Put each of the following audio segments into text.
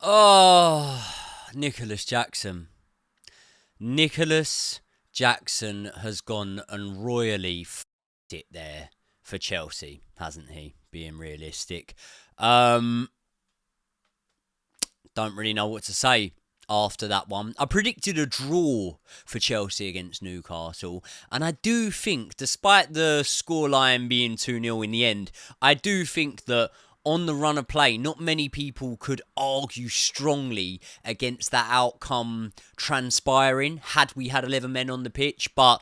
Oh, Nicolas Jackson. Nicolas Jackson has gone and royally f***ed it there for Chelsea, hasn't he? Being realistic. Don't really know what to say after that one. I predicted a draw for Chelsea against Newcastle, and I do think, despite the scoreline being 2-0 in the end, I do think that on the run of play, not many people could argue strongly against that outcome transpiring had we had 11 men on the pitch. But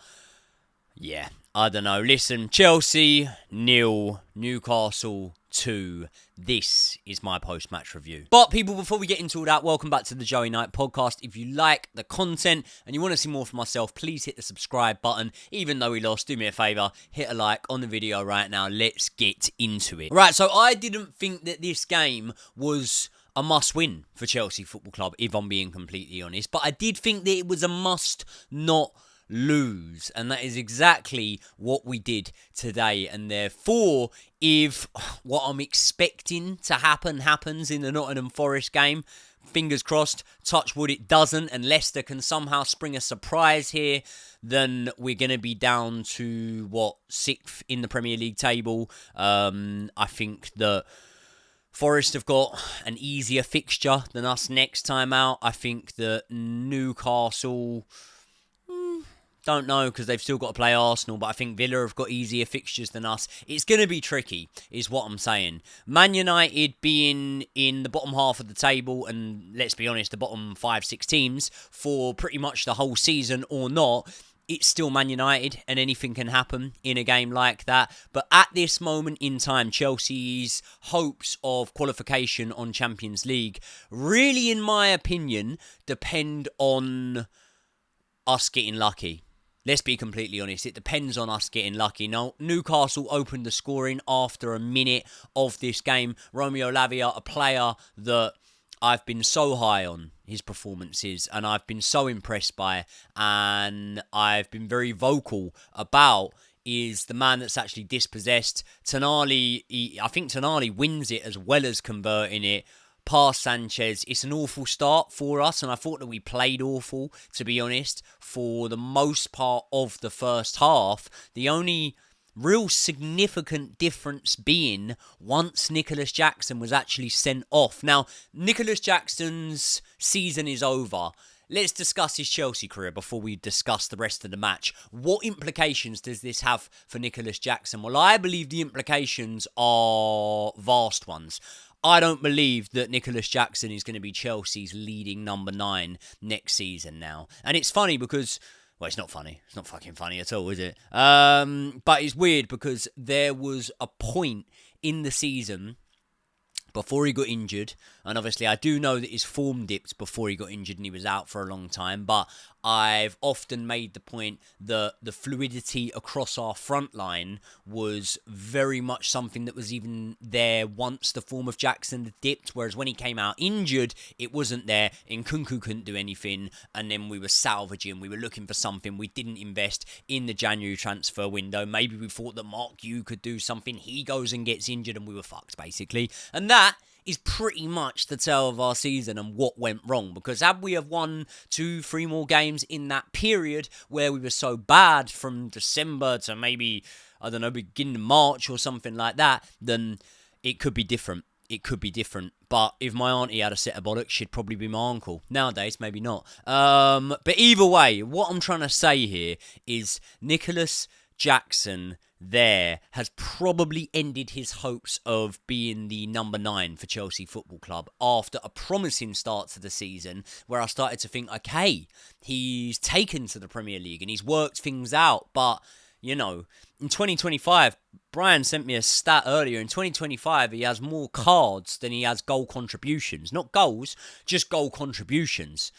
yeah, I don't know. Listen, Chelsea 0, Newcastle 2. This is my post-match review. But people, before we get into all that, welcome back to the Joey Knight podcast. If you like the content and you want to see more from myself, please hit the subscribe button. Even though we lost, do me a favour, hit a like on the video right now. Let's get into it. Right, so I didn't think that this game was a must-win for Chelsea Football Club, if I'm being completely honest. But I did think that it was a must-not lose, and that is exactly what we did today. And therefore, if what I'm expecting to happen happens in the Nottingham Forest game, fingers crossed, touch wood it doesn't, and Leicester can somehow spring a surprise here, then we're going to be down to 6th in the Premier League table. I think that Forest have got an easier fixture than us next time out. I think that Newcastle, don't know, because they've still got to play Arsenal, but I think Villa have got easier fixtures than us. It's going to be tricky, is what I'm saying. Man United being in the bottom half of the table, and let's be honest, the bottom 5-6 teams for pretty much the whole season or not, it's still Man United, and anything can happen in a game like that. But at this moment in time, Chelsea's hopes of qualification on Champions League really, in my opinion, depend on us getting lucky. Let's be completely honest, it depends on us getting lucky. Now, Newcastle opened the scoring after a minute of this game. Romeo Lavia, a player that I've been so high on his performances and I've been so impressed by, and I've been very vocal about, is the man that's actually dispossessed. I think Tonali wins it as well as converting it past Sanchez. It's an awful start for us, and I thought that we played awful, to be honest, for the most part of the first half. The only real significant difference being once Nicolas Jackson was actually sent off. Now, Nicolas Jackson's season is over. Let's discuss his Chelsea career before we discuss the rest of the match. What implications does this have for Nicolas Jackson? Well, I believe the implications are vast ones. I don't believe that Nicolas Jackson is going to be Chelsea's leading number 9 next season now. And it's funny because, well, it's not funny. It's not fucking funny at all, is it? But it's weird because there was a point in the season before he got injured, and obviously I do know that his form dipped before he got injured and he was out for a long time, but I've often made the point that the fluidity across our front line was very much something that was even there once the form of Jackson had dipped, whereas when he came out injured, it wasn't there. Nkunku couldn't do anything, and then we were salvaging, we were looking for something. We didn't invest in the January transfer window. Maybe we thought that Mark Yu could do something. He goes and gets injured and we were fucked, basically. And that is pretty much the tale of our season and what went wrong. Because had we have won 2-3 more games in that period where we were so bad from December to maybe, I don't know, beginning of March or something like that, then it could be different. It could be different. But if my auntie had a set of bollocks, she'd probably be my uncle. Nowadays, maybe not. But either way, what I'm trying to say here is Nicolas Jackson there has probably ended his hopes of being the number 9 for Chelsea Football Club after a promising start to the season where I started to think, okay, he's taken to the Premier League and he's worked things out. But, you know, in 2025, Brian sent me a stat earlier. In 2025, he has more cards than he has goal contributions. Not goals, just goal contributions.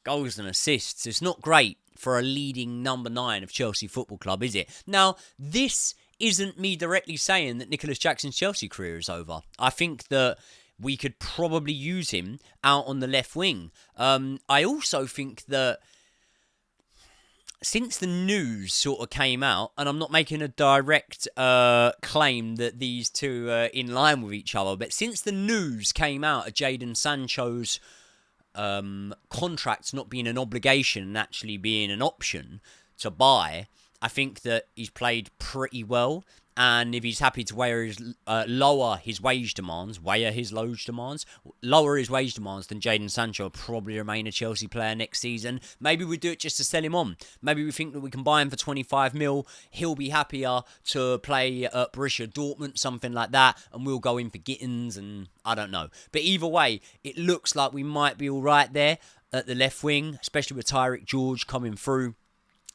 Goals and assists. It's not great for a leading number 9 of Chelsea Football Club, is it? Now, this isn't me directly saying that Nicolas Jackson's Chelsea career is over. I think that we could probably use him out on the left wing. I also think that since the news sort of came out, and I'm not making a direct claim that these two are in line with each other, but since the news came out of Jadon Sancho's contract not being an obligation and actually being an option to buy, I think that he's played pretty well. And if he's happy to lower his wage demands, then Jadon Sancho will probably remain a Chelsea player next season. Maybe we do it just to sell him on. Maybe we think that we can buy him for 25 mil. He'll be happier to play at Borussia Dortmund, something like that, and we'll go in for Gittins, and I don't know. But either way, it looks like we might be all right there at the left wing, especially with Tyreek George coming through.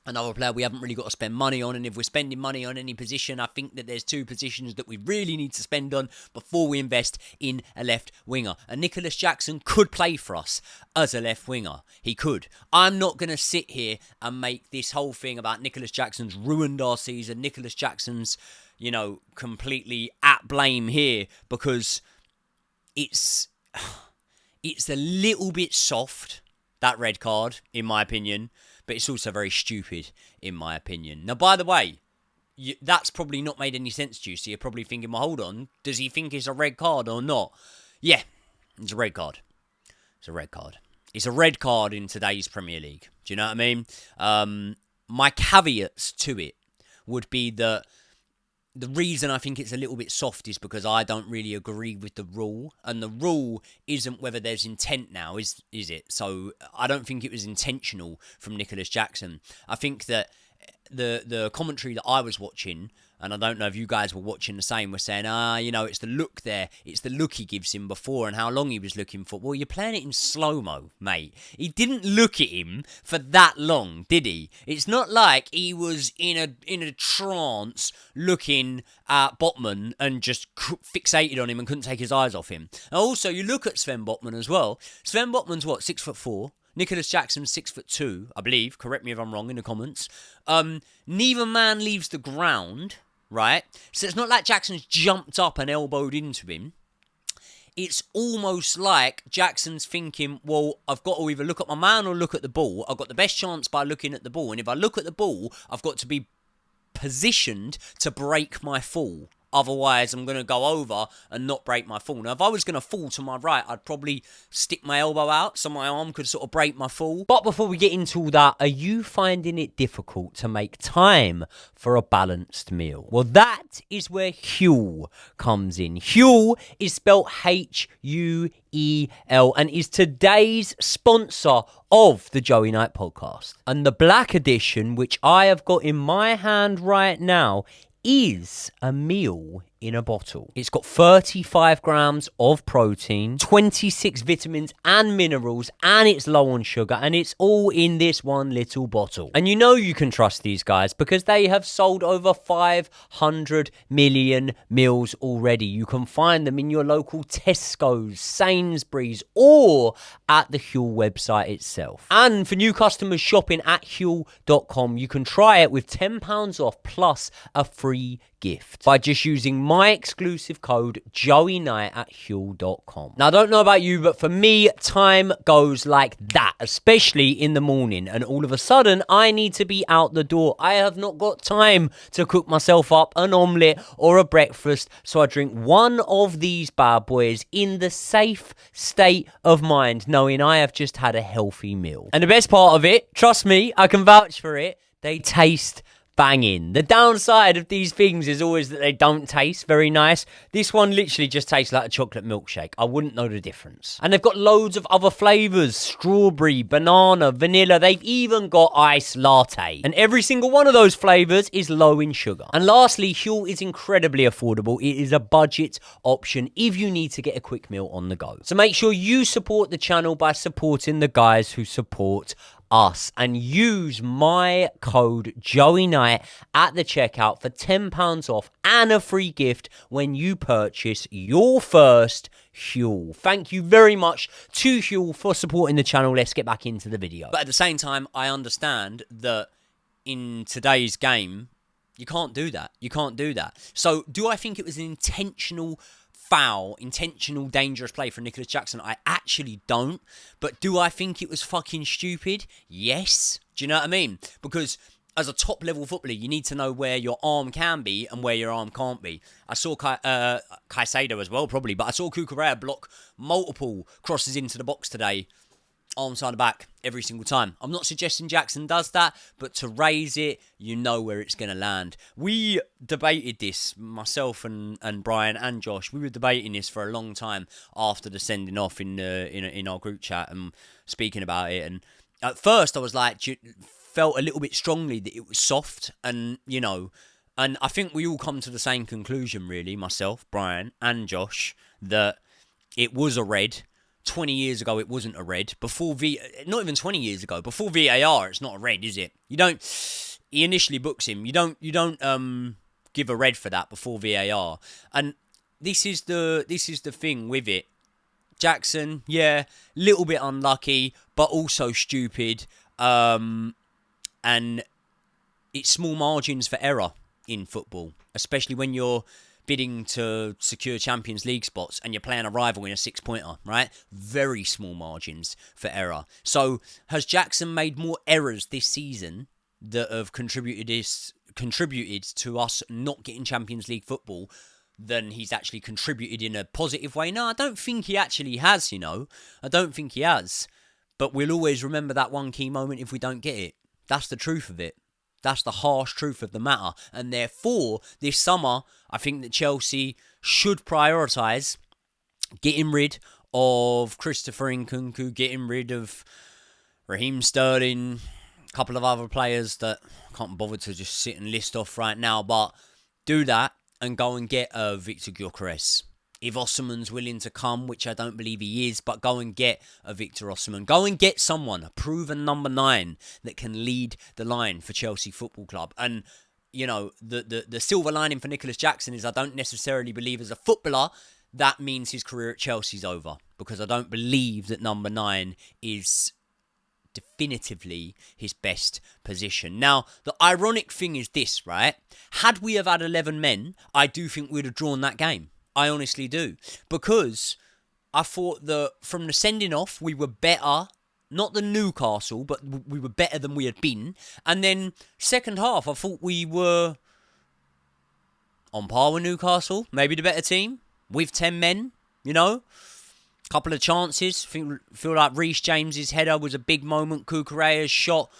Another player we haven't really got to spend money on, and if we're spending money on any position, I think that there's two positions that we really need to spend on before we invest in a left winger. And Nicolas Jackson could play for us as a left winger. He could. I'm not going to sit here and make this whole thing about Nicolas Jackson's ruined our season. Nicolas Jackson's, completely at blame here, because it's a little bit soft, that red card, in my opinion. But it's also very stupid, in my opinion. Now, by the way, that's probably not made any sense to you. So you're probably thinking, well, hold on. Does he think it's a red card or not? Yeah, it's a red card. It's a red card. It's a red card in today's Premier League. Do you know what I mean? My caveats to it would be that the reason I think it's a little bit soft is because I don't really agree with the rule. And the rule isn't whether there's intent now, is it? So I don't think it was intentional from Nicolas Jackson. I think that the commentary that I was watching, and I don't know if you guys were watching the same, were saying, it's the look there. It's the look he gives him before and how long he was looking for. Well, you're playing it in slow-mo, mate. He didn't look at him for that long, did he? It's not like he was in a trance looking at Botman and just fixated on him and couldn't take his eyes off him. And also, you look at Sven Botman as well. Sven Botman's, 6'4"? Nicolas Jackson's 6'2", I believe. Correct me if I'm wrong in the comments. Neither man leaves the ground, right? So it's not like Jackson's jumped up and elbowed into him. It's almost like Jackson's thinking, well, I've got to either look at my man or look at the ball. I've got the best chance by looking at the ball. And if I look at the ball, I've got to be positioned to break my fall. Otherwise, I'm going to go over and not break my fall. Now, if I was going to fall to my right, I'd probably stick my elbow out so my arm could sort of break my fall. But before we get into all that, are you finding it difficult to make time for a balanced meal? Well, that is where Huel comes in. Huel is spelled Huel and is today's sponsor of the Joey Knight podcast. And the black edition, which I have got in my hand right now, is a meal in a bottle. It's got 35 grams of protein, 26 vitamins and minerals, and it's low on sugar, and it's all in this one little bottle. And you can trust these guys because they have sold over 500 million meals already. You can find them in your local Tesco's, Sainsbury's, or at the Huel website itself. And for new customers shopping at Huel.com, you can try it with £10 off plus a free gift by just using my exclusive code JoeyKnight at Huel.com. Now, I don't know about you, but for me, time goes like that, especially in the morning. And all of a sudden, I need to be out the door. I have not got time to cook myself up an omelette or a breakfast. So I drink one of these bad boys in the safe state of mind, knowing I have just had a healthy meal. And the best part of it, trust me, I can vouch for it, they taste banging. The downside of these things is always that they don't taste very nice. This one literally just tastes like a chocolate milkshake. I wouldn't know the difference. And they've got loads of other flavours. Strawberry, banana, vanilla. They've even got iced latte. And every single one of those flavours is low in sugar. And lastly, Huel is incredibly affordable. It is a budget option if you need to get a quick meal on the go. So make sure you support the channel by supporting the guys who support us, and use my code Joey Knight at the checkout for £10 off and a free gift when you purchase your first Huel. Thank you very much to Huel for supporting the channel. Let's get back into the video. But at the same time, I understand that in today's game, you can't do that. You can't do that. So do I think it was an intentional foul, intentional, dangerous play from Nicolas Jackson? I actually don't. But do I think it was fucking stupid? Yes. Do you know what I mean? Because as a top-level footballer, you need to know where your arm can be and where your arm can't be. I saw Caicedo as well, probably, but I saw Cucurella block multiple crosses into the box today, arm side of back, every single time. I'm not suggesting Jackson does that, but to raise it, you know where it's going to land. We debated this, myself and Brian and Josh, we were debating this for a long time after the sending off in our group chat and speaking about it. And at first, I was like, felt a little bit strongly that it was soft, and and I think we all come to the same conclusion, really, myself, Brian and Josh, that it was a red. 20 years ago it wasn't a red. Not even 20 years ago, before VAR, it's not a red, is it? He initially books him, you don't give a red for that before VAR. And this is the thing with it. Jackson, yeah, little bit unlucky, but also stupid. And it's small margins for error in football, especially when you're bidding to secure Champions League spots and you're playing a rival in a 6-pointer, right? Very small margins for error. So has Jackson made more errors this season that have contributed to us not getting Champions League football than he's actually contributed in a positive way? No, I don't think he actually has, I don't think he has. But we'll always remember that one key moment if we don't get it. That's the truth of it. That's the harsh truth of the matter. And therefore, this summer, I think that Chelsea should prioritise getting rid of Christopher Nkunku, getting rid of Raheem Sterling, a couple of other players that I can't bother to just sit and list off right now, but do that and go and get Victor Gyökeres. If Osimhen's willing to come, which I don't believe he is, but go and get a Victor Osimhen. Go and get someone, a proven number 9 that can lead the line for Chelsea Football Club. And, the silver lining for Nicolas Jackson is I don't necessarily believe as a footballer that means his career at Chelsea's over. Because I don't believe that number 9 is definitively his best position. Now, the ironic thing is this, right? Had we have had 11 men, I do think we'd have drawn that game. I honestly do. Because I thought that from the sending off, we were better. Not than Newcastle, but we were better than we had been. And then second half, I thought we were on par with Newcastle. Maybe the better team. With 10 men, Couple of chances. Feel like Reece James's header was a big moment. Cucurella's shot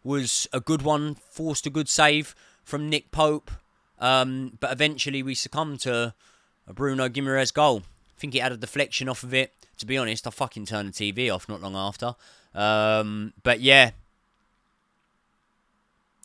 was a good one. Forced a good save from Nick Pope. But eventually we succumbed to a Bruno Guimaraes goal. I think he had a deflection off of it. To be honest, I fucking turned the TV off not long after. But yeah.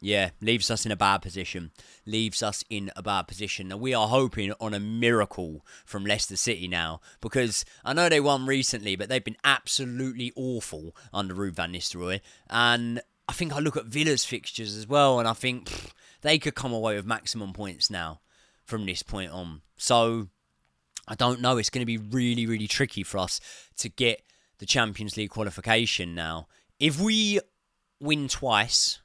Yeah, leaves us in a bad position. Now, we are hoping on a miracle from Leicester City now. Because I know they won recently, but they've been absolutely awful under Ruud van Nistelrooy. And I think I look at Villa's fixtures as well, and I think they could come away with maximum points now from this point on. So, I don't know. It's going to be really, really tricky for us to get the Champions League qualification now. If we win twice,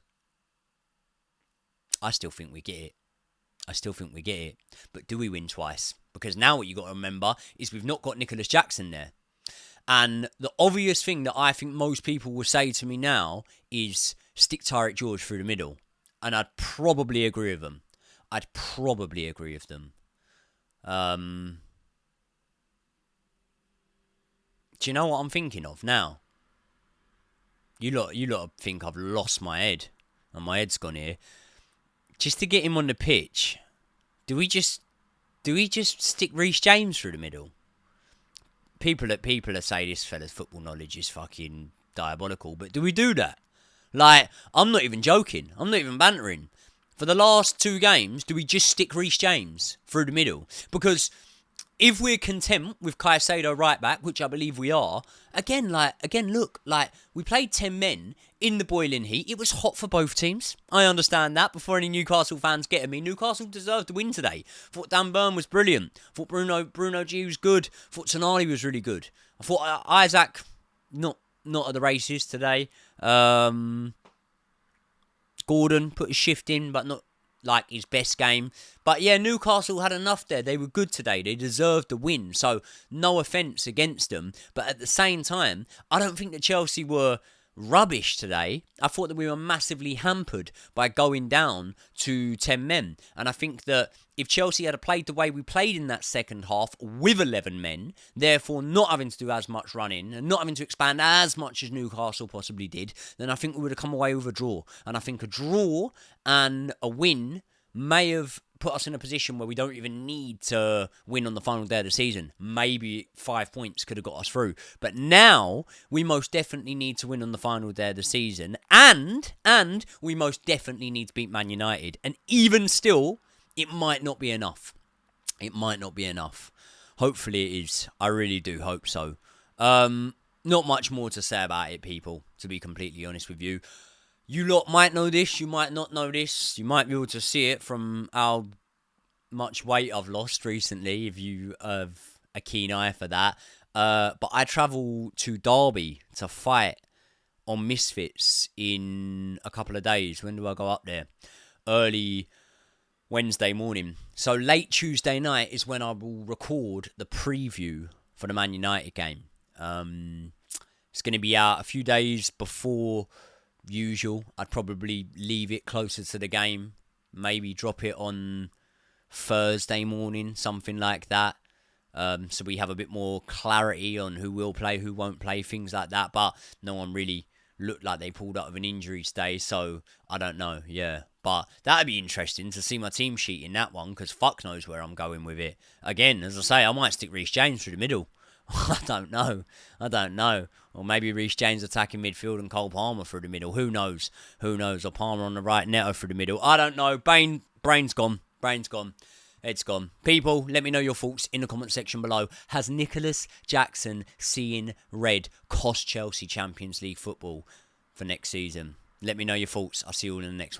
I still think we get it. But do we win twice? Because now what you got to remember is we've not got Nicolas Jackson there. And the obvious thing that I think most people will say to me now is stick Tyreek George through the middle. And I'd probably agree with them. Do you know what I'm thinking of now? You lot think I've lost my head. And my head's gone here. Just to get him on the pitch, do we just stick Reece James through the middle? People are saying this fella's football knowledge is fucking diabolical, but do we do that? Like, I'm not even joking. I'm not even bantering. For the last 2 games, do we just stick Reece James through the middle? Because if we're content with Caicedo right back, which I believe we are, look, we played 10 men in the boiling heat. It was hot for both teams. I understand that. Before any Newcastle fans get at me, Newcastle deserved to win today. Thought Dan Burn was brilliant. Thought Bruno G was good. Thought Tonali was really good. I thought Isaac, not at the races today. Gordon put his shift in, but not like his best game. But yeah, Newcastle had enough there. They were good today. They deserved the win. So no offence against them. But at the same time, I don't think that Chelsea were rubbish today. I thought that we were massively hampered by going down to 10 men. And I think that if Chelsea had played the way we played in that second half with 11 men, therefore not having to do as much running and not having to expand as much as Newcastle possibly did, then I think we would have come away with a draw. And I think a draw and a win may have put us in a position where we don't even need to win on the final day of the season. Maybe 5 points could have got us through. But now, we most definitely need to win on the final day of the season. And we most definitely need to beat Man United. And even still, it might not be enough. It might not be enough. Hopefully it is. I really do hope so. Not much more to say about it, people, to be completely honest with you. You lot might know this, you might not know this. You might be able to see it from how much weight I've lost recently, if you have a keen eye for that. But I travel to Derby to fight on Misfits in a couple of days. When do I go up there? Early Wednesday morning. So late Tuesday night is when I will record the preview for the Man United game. It's going to be out a few days before usual. I'd probably leave it closer to the game. Maybe drop it on Thursday morning, something like that. So we have a bit more clarity on who will play, who won't play, things like that. But no one really looked like they pulled out of an injury stay, so I don't know, yeah. But that'd be interesting to see my team sheet in that one, because fuck knows where I'm going with it. Again, as I say, I might stick Reece James through the middle. I don't know. Or maybe Reece James attacking midfield and Cole Palmer through the middle. Who knows? Or Palmer on the right, Neto through the middle. I don't know. Brain's gone. It's gone. People, let me know your thoughts in the comment section below. Has Nicolas Jackson seeing red cost Chelsea Champions League football for next season? Let me know your thoughts. I'll see you all in the next one.